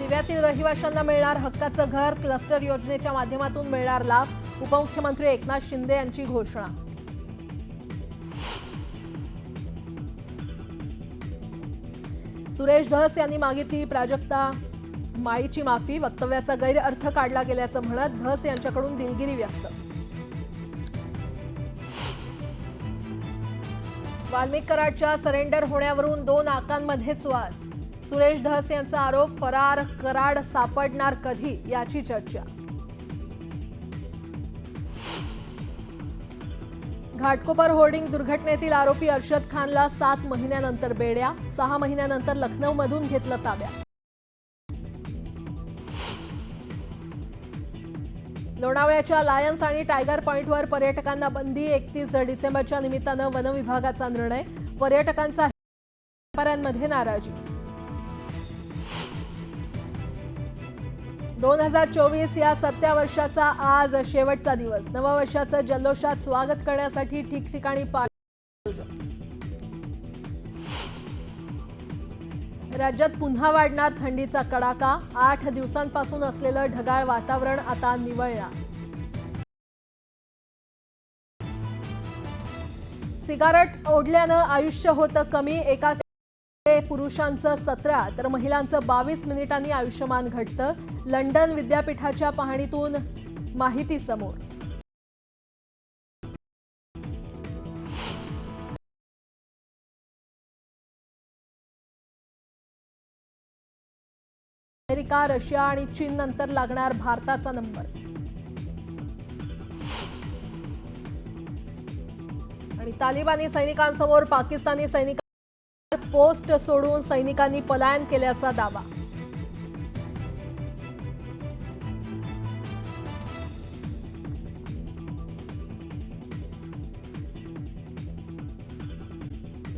दिव्यातील रहिवाशांना मिळणार हक्काचं घर, क्लस्टर योजनेच्या माध्यमातून मिळणार लाभ। उपमुख्यमंत्री एकनाथ शिंदे यांची घोषणा। सुरेश धस यांनी मागितली प्राजक्ता माईची माफी, वक्तव्याचा गैरअर्थ काढला गेल्याचं म्हणत धस यांच्याकडून दिलगिरी व्यक्त। वाल्मिक कराडच्या सरेंडर होण्यावरून 2 आकांमध्येच वाद। सुरेश धस यांचा आरोप, फरार कराड सापडणार कधी याची चर्चा। घाटकोपर होर्डिंग दुर्घटनेतील आरोपी अरशद खानला 7 महिन्यानंतर बेड्या, 6 महिन्यानंतर लखनौमधून घेतलं ताब्यात। लोणावळ्याच्या लायन्स आणि टायगर पॉइंटवर पर्यटकांना बंदी, 31 डिसेंबरच्या निमित्तानं वन विभागाचा निर्णय, पर्यटकांचा व्यापाऱ्यांमध्ये नाराजी। 2024 या सत्या वर्षाचा आज शेवटचा दिवस, नववर्षाचं जल्लोषात स्वागत करण्यासाठी ठिकठिकाणी आयोजन। राज्यात पुन्हा वाढणार थंडीचा कडाका, 8 दिवसांपासून असलेलं ढगाळ वातावरण आता निवळणार। सिगारेट ओढल्यानं आयुष्य होतं कमी, एका पुरुषांचं 17 तर महिलांचं 22 मिनिटांनी आयुष्यमान घटतं। लंडन विद्यापीठाच्या पाहणीतून माहिती समोर। अमेरिका, रशिया आणि चीन नंतर लागणार भारताचा नंबर। आणि तालिबानी सैनिकांसमोर पाकिस्तानी सैनिकांनी पोस्ट सोडून सैनिकांनी पलायन केल्याचा दावा।